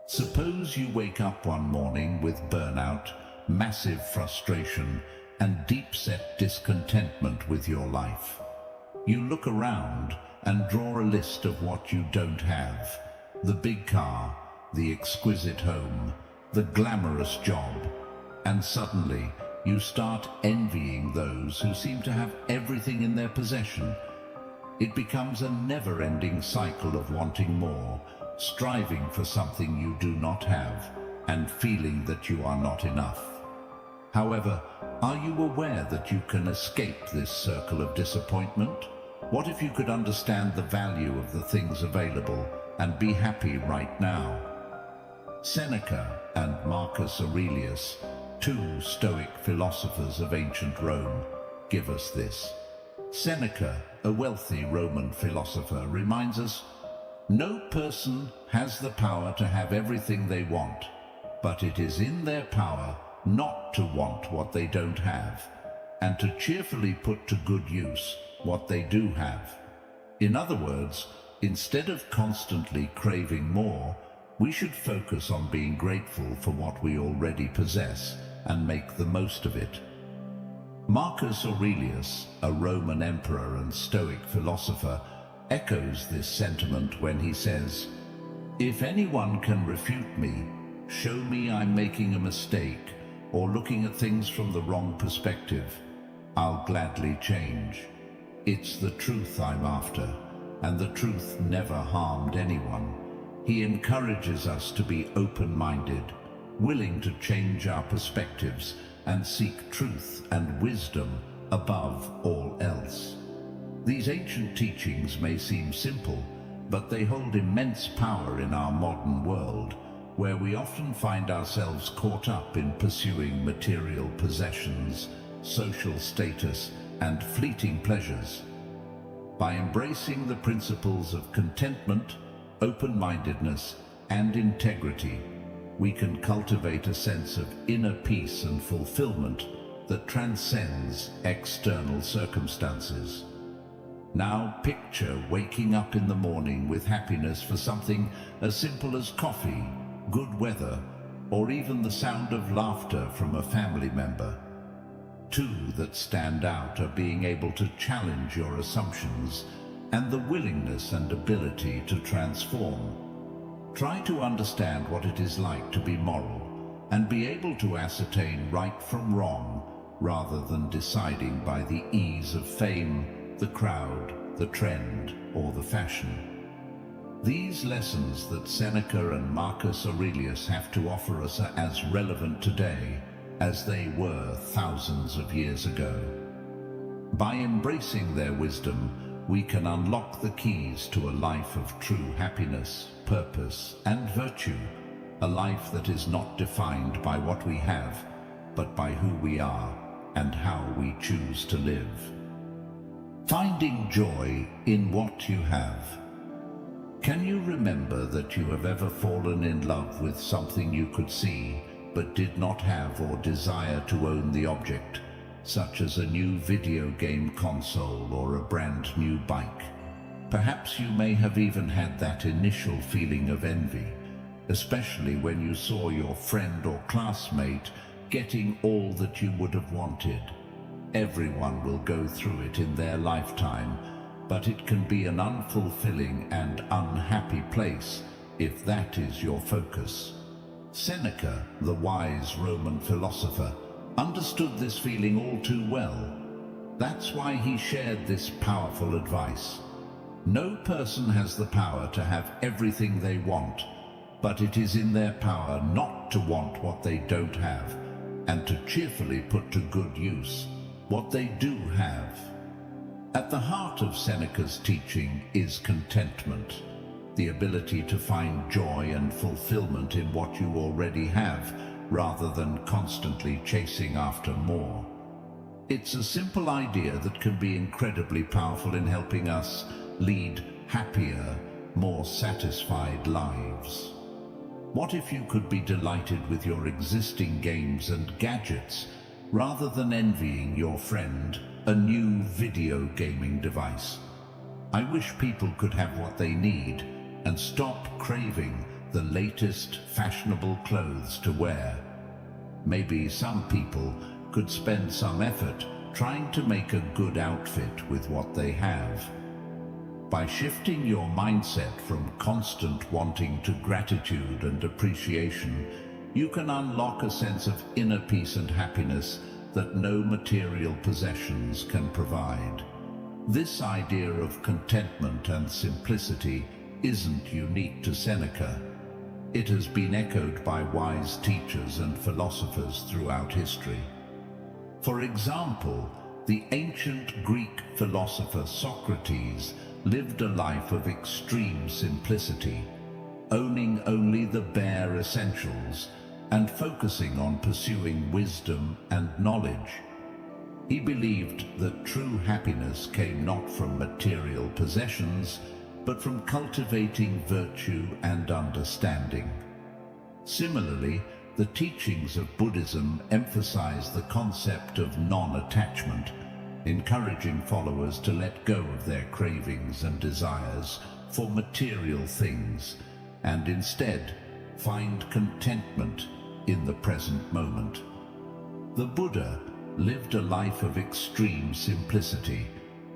Suppose you wake up one morning with burnout, massive frustration, and deep-set discontentment with your life. You look around and draw a list of what you don't have: the big car, the exquisite home, the glamorous job, and suddenly you start envying those who seem to have everything in their possession. It becomes a never-ending cycle of wanting more, striving for something you do not have, and feeling that you are not enough. However, are you aware that you can escape this circle of disappointment? What if you could understand the value of the things available and be happy right now? Seneca and Marcus Aurelius, two Stoic philosophers of ancient Rome, give us this. Seneca, a wealthy Roman philosopher, reminds us, "No person has the power to have everything they want, but it is in their power not to want what they don't have, and to cheerfully put to good use what they do have." In other words, instead of constantly craving more, we should focus on being grateful for what we already possess and make the most of it. Marcus Aurelius, a Roman emperor and Stoic philosopher, echoes this sentiment when he says, "If anyone can refute me, show me I'm making a mistake or looking at things from the wrong perspective, I'll gladly change. It's the truth I'm after, and the truth never harmed anyone." He encourages us to be open-minded, willing to change our perspectives and seek truth and wisdom above all else. These ancient teachings may seem simple, but they hold immense power in our modern world, where we often find ourselves caught up in pursuing material possessions, social status, and fleeting pleasures. By embracing the principles of contentment, open-mindedness, and integrity, we can cultivate a sense of inner peace and fulfillment that transcends external circumstances. Now picture waking up in the morning with happiness for something as simple as coffee, good weather, or even the sound of laughter from a family member. Two that stand out are being able to challenge your assumptions and the willingness and ability to transform. Try to understand what it is like to be moral and be able to ascertain right from wrong, rather than deciding by the ease of fame, the crowd, the trend, or the fashion. These lessons that Seneca and Marcus Aurelius have to offer us are as relevant today as they were thousands of years ago. By embracing their wisdom, we can unlock the keys to a life of true happiness, purpose, and virtue, a life that is not defined by what we have, but by who we are and how we choose to live. Finding joy in what you have. Can you remember that you have ever fallen in love with something you could see, but did not have or desire to own the object, such as a new video game console or a brand new bike? Perhaps you may have even had that initial feeling of envy, especially when you saw your friend or classmate getting all that you would have wanted. Everyone will go through it in their lifetime, but it can be an unfulfilling and unhappy place if that is your focus. Seneca, the wise Roman philosopher, understood this feeling all too well. That's why he shared this powerful advice. No person has the power to have everything they want, but it is in their power not to want what they don't have, and to cheerfully put to good use what they do have. At the heart of Seneca's teaching is contentment, the ability to find joy and fulfillment in what you already have, rather than constantly chasing after more. It's a simple idea that can be incredibly powerful in helping us lead happier, more satisfied lives. What if you could be delighted with your existing games and gadgets, rather than envying your friend a new video gaming device? I wish people could have what they need and stop craving the latest fashionable clothes to wear. Maybe some people could spend some effort trying to make a good outfit with what they have. By shifting your mindset from constant wanting to gratitude and appreciation, you can unlock a sense of inner peace and happiness that no material possessions can provide. This idea of contentment and simplicity isn't unique to Seneca. It has been echoed by wise teachers and philosophers throughout history. For example, the ancient Greek philosopher Socrates lived a life of extreme simplicity, owning only the bare essentials and focusing on pursuing wisdom and knowledge. He believed that true happiness came not from material possessions, but from cultivating virtue and understanding. Similarly, the teachings of Buddhism emphasize the concept of non-attachment, encouraging followers to let go of their cravings and desires for material things and instead find contentment in the present moment. The Buddha lived a life of extreme simplicity,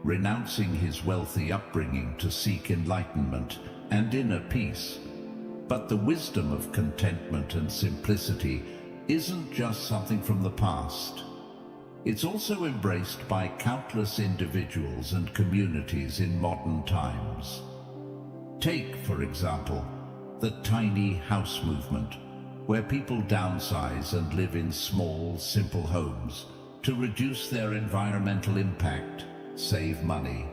renouncing his wealthy upbringing to seek enlightenment and inner peace. But the wisdom of contentment and simplicity isn't just something from the past. It's also embraced by countless individuals and communities in modern times. Take, for example, the tiny house movement, where people downsize and live in small, simple homes to reduce their environmental impact, save money,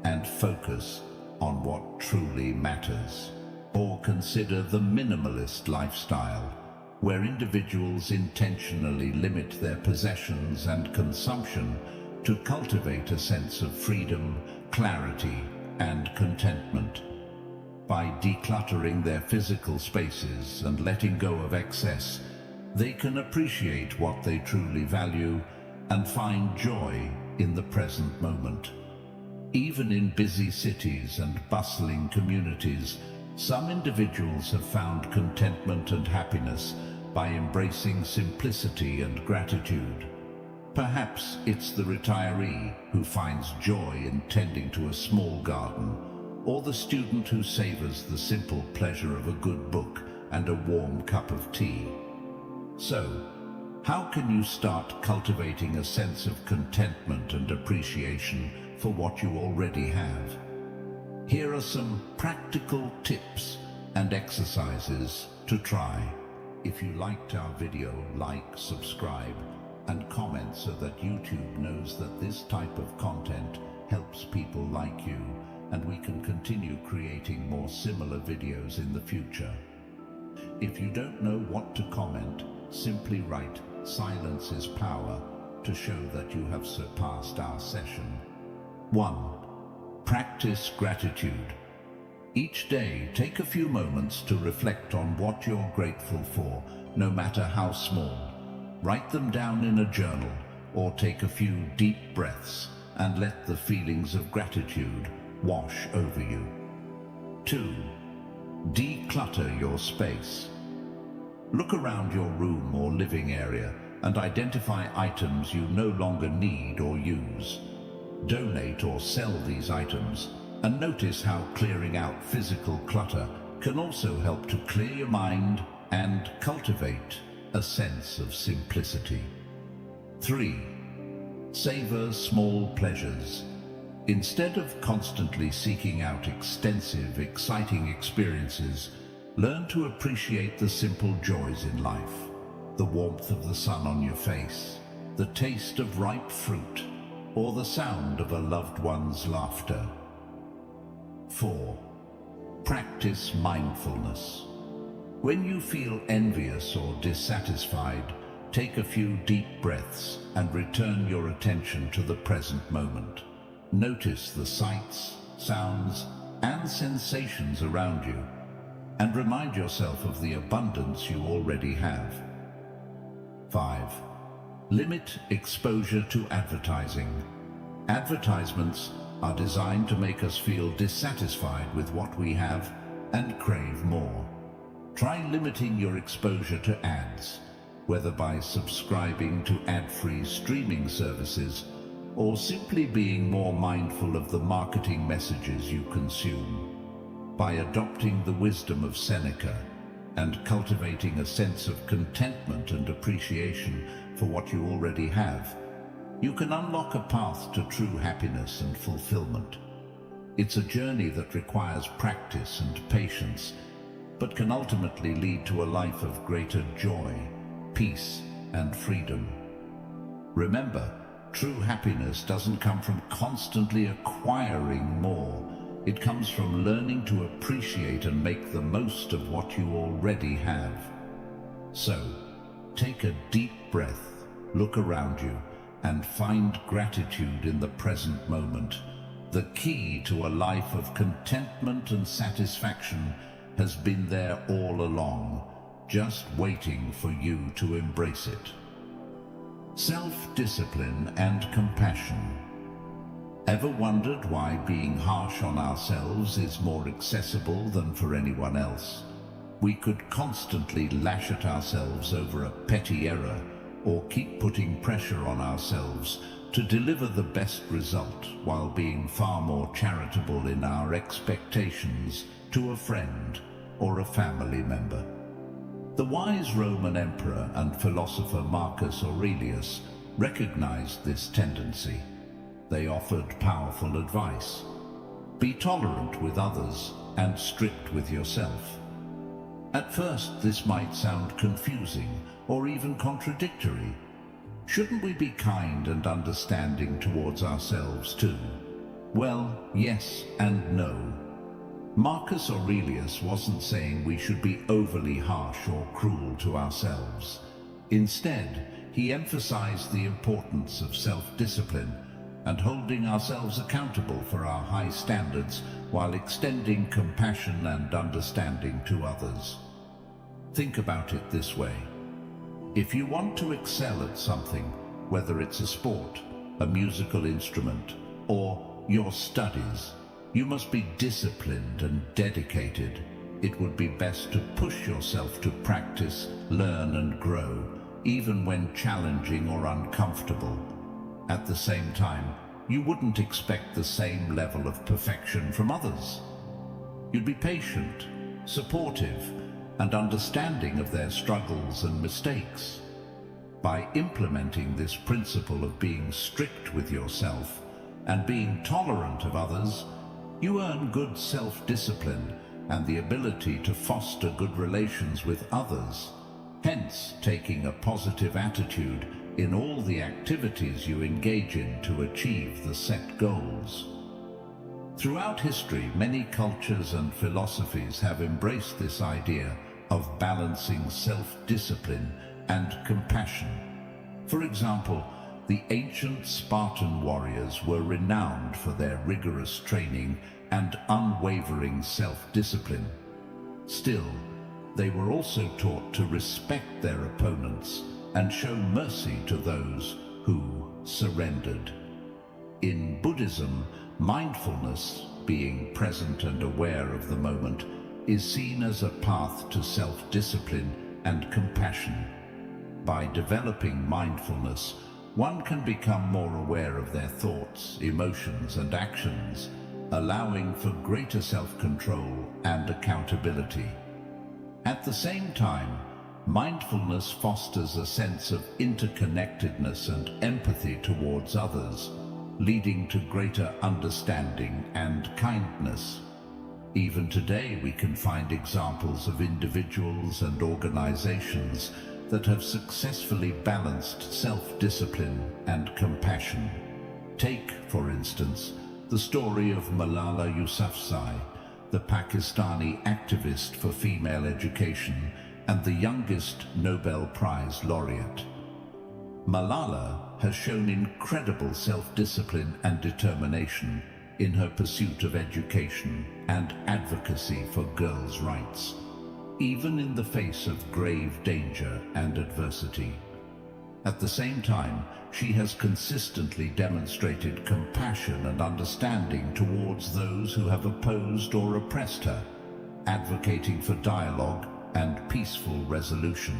and focus on what truly matters. Or consider the minimalist lifestyle, where individuals intentionally limit their possessions and consumption to cultivate a sense of freedom, clarity, and contentment. By decluttering their physical spaces and letting go of excess, they can appreciate what they truly value and find joy in the present moment. Even in busy cities and bustling communities, some individuals have found contentment and happiness by embracing simplicity and gratitude. Perhaps it's the retiree who finds joy in tending to a small garden, or the student who savors the simple pleasure of a good book and a warm cup of tea. So, how can you start cultivating a sense of contentment and appreciation for what you already have? Here are some practical tips and exercises to try. If you liked our video, like, subscribe, and comment so that YouTube knows that this type of content helps people like you, and we can continue creating more similar videos in the future. If you don't know what to comment, simply write "Silence is power" to show that you have surpassed our session. 1. Practice gratitude. Each day, take a few moments to reflect on what you're grateful for, no matter how small. Write them down in a journal or take a few deep breaths and let the feelings of gratitude wash over you. 2. Declutter your space. Look around your room or living area and identify items you no longer need or use. Donate or sell these items, and notice how clearing out physical clutter can also help to clear your mind and cultivate a sense of simplicity. 3. Savor small pleasures. Instead of constantly seeking out extensive, exciting experiences, learn to appreciate the simple joys in life. The warmth of the sun on your face, the taste of ripe fruit, or the sound of a loved one's laughter. 4. Practice mindfulness. When you feel envious or dissatisfied, take a few deep breaths and return your attention to the present moment. Notice the sights, sounds, and sensations around you, and remind yourself of the abundance you already have. 5. Limit exposure to advertising. Advertisements are designed to make us feel dissatisfied with what we have and crave more. Try limiting your exposure to ads, whether by subscribing to ad-free streaming services or simply being more mindful of the marketing messages you consume. By adopting the wisdom of Seneca and cultivating a sense of contentment and appreciation for what you already have, you can unlock a path to true happiness and fulfillment. It's a journey that requires practice and patience, but can ultimately lead to a life of greater joy, peace, and freedom. Remember, true happiness doesn't come from constantly acquiring more. It comes from learning to appreciate and make the most of what you already have. So, take a deep breath, look around you, and find gratitude in the present moment. The key to a life of contentment and satisfaction has been there all along, just waiting for you to embrace it. Self-discipline and compassion. Ever wondered why being harsh on ourselves is more accessible than for anyone else? We could constantly lash at ourselves over a petty error, or keep putting pressure on ourselves to deliver the best result, while being far more charitable in our expectations to a friend or a family member. The wise Roman emperor and philosopher Marcus Aurelius recognized this tendency. They offered powerful advice. Be tolerant with others and strict with yourself. At first, this might sound confusing or even contradictory. Shouldn't we be kind and understanding towards ourselves too? Well, yes and no. Marcus Aurelius wasn't saying we should be overly harsh or cruel to ourselves. Instead, he emphasized the importance of self-discipline and holding ourselves accountable for our high standards while extending compassion and understanding to others. Think about it this way. If you want to excel at something, whether it's a sport, a musical instrument, or your studies, you must be disciplined and dedicated. It would be best to push yourself to practice, learn and grow, even when challenging or uncomfortable. At the same time, you wouldn't expect the same level of perfection from others. You'd be patient, supportive, and understanding of their struggles and mistakes. By implementing this principle of being strict with yourself and being tolerant of others, you earn good self-discipline and the ability to foster good relations with others, hence taking a positive attitude in all the activities you engage in to achieve the set goals. Throughout history, many cultures and philosophies have embraced this idea of balancing self-discipline and compassion. For example, the ancient Spartan warriors were renowned for their rigorous training and unwavering self-discipline. Still, they were also taught to respect their opponents and show mercy to those who surrendered. In Buddhism, mindfulness, being present and aware of the moment, is seen as a path to self-discipline and compassion. By developing mindfulness, one can become more aware of their thoughts, emotions, and actions, allowing for greater self-control and accountability. At the same time, mindfulness fosters a sense of interconnectedness and empathy towards others, leading to greater understanding and kindness. Even today, we can find examples of individuals and organizations that have successfully balanced self-discipline and compassion. Take, for instance, the story of Malala Yousafzai, the Pakistani activist for female education and the youngest Nobel Prize laureate. Malala has shown incredible self-discipline and determination in her pursuit of education and advocacy for girls' rights, even in the face of grave danger and adversity. At the same time, she has consistently demonstrated compassion and understanding towards those who have opposed or oppressed her, advocating for dialogue and peaceful resolution.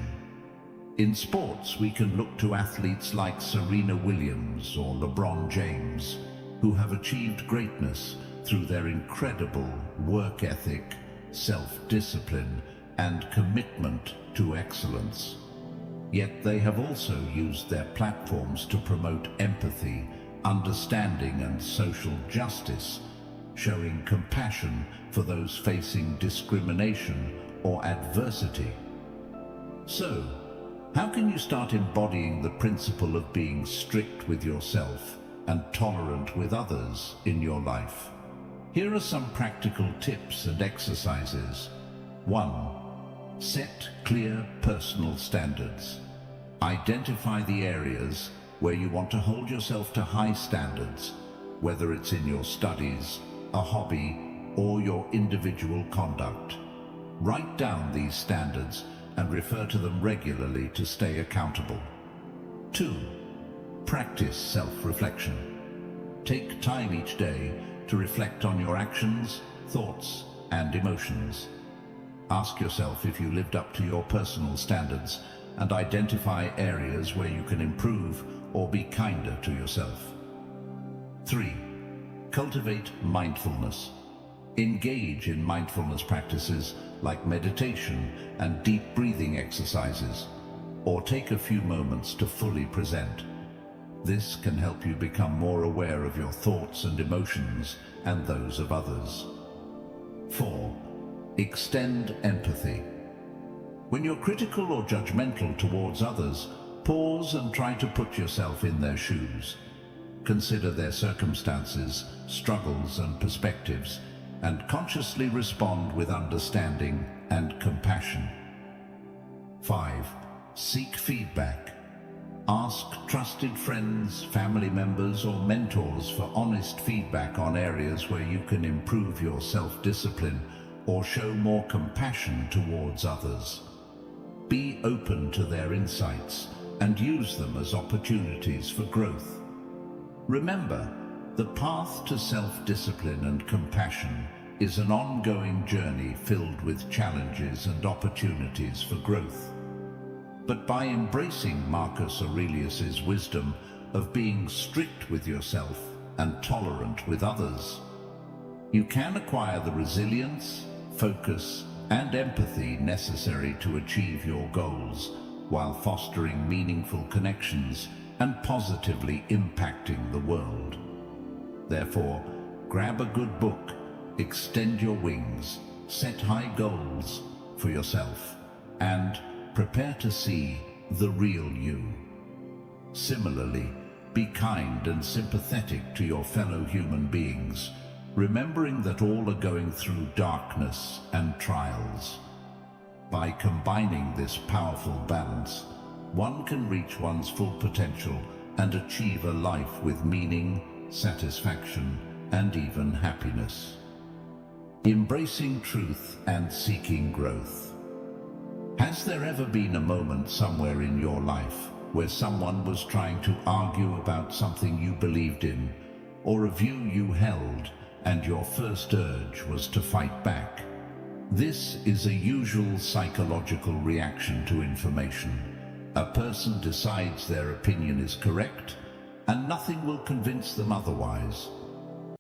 In sports, we can look to athletes like Serena Williams or LeBron James, who have achieved greatness through their incredible work ethic, self-discipline, and commitment to excellence. Yet they have also used their platforms to promote empathy, understanding, and social justice, showing compassion for those facing discrimination or adversity. So, how can you start embodying the principle of being strict with yourself and tolerant with others in your life? Here are some practical tips and exercises. 1. Set clear personal standards. Identify the areas where you want to hold yourself to high standards, whether it's in your studies, a hobby, or your individual conduct. Write down these standards and refer to them regularly to stay accountable. 2. Practice self-reflection. Take time each day to reflect on your actions, thoughts, and emotions. Ask yourself if you lived up to your personal standards and identify areas where you can improve or be kinder to yourself. 3. Cultivate mindfulness. Engage in mindfulness practices like meditation and deep breathing exercises, or take a few moments to fully present. This can help you become more aware of your thoughts and emotions and those of others. 4. Extend empathy. When you're critical or judgmental towards others, pause and try to put yourself in their shoes. Consider their circumstances, struggles, and perspectives, and consciously respond with understanding and compassion. 5. Seek feedback. Ask trusted friends, family members, or mentors for honest feedback on areas where you can improve your self-discipline or show more compassion towards others. Be open to their insights and use them as opportunities for growth. Remember, the path to self-discipline and compassion is an ongoing journey filled with challenges and opportunities for growth. But by embracing Marcus Aurelius's wisdom of being strict with yourself and tolerant with others, you can acquire the resilience, focus, and empathy necessary to achieve your goals while fostering meaningful connections and positively impacting the world. Therefore, grab a good book, extend your wings, set high goals for yourself, and prepare to see the real you. Similarly, be kind and sympathetic to your fellow human beings, remembering that all are going through darkness and trials. By combining this powerful balance, one can reach one's full potential and achieve a life with meaning, satisfaction, and even happiness. Embracing truth and seeking growth. Has there ever been a moment somewhere in your life where someone was trying to argue about something you believed in, or a view you held, and your first urge was to fight back? This is a usual psychological reaction to information. A person decides their opinion is correct, and nothing will convince them otherwise.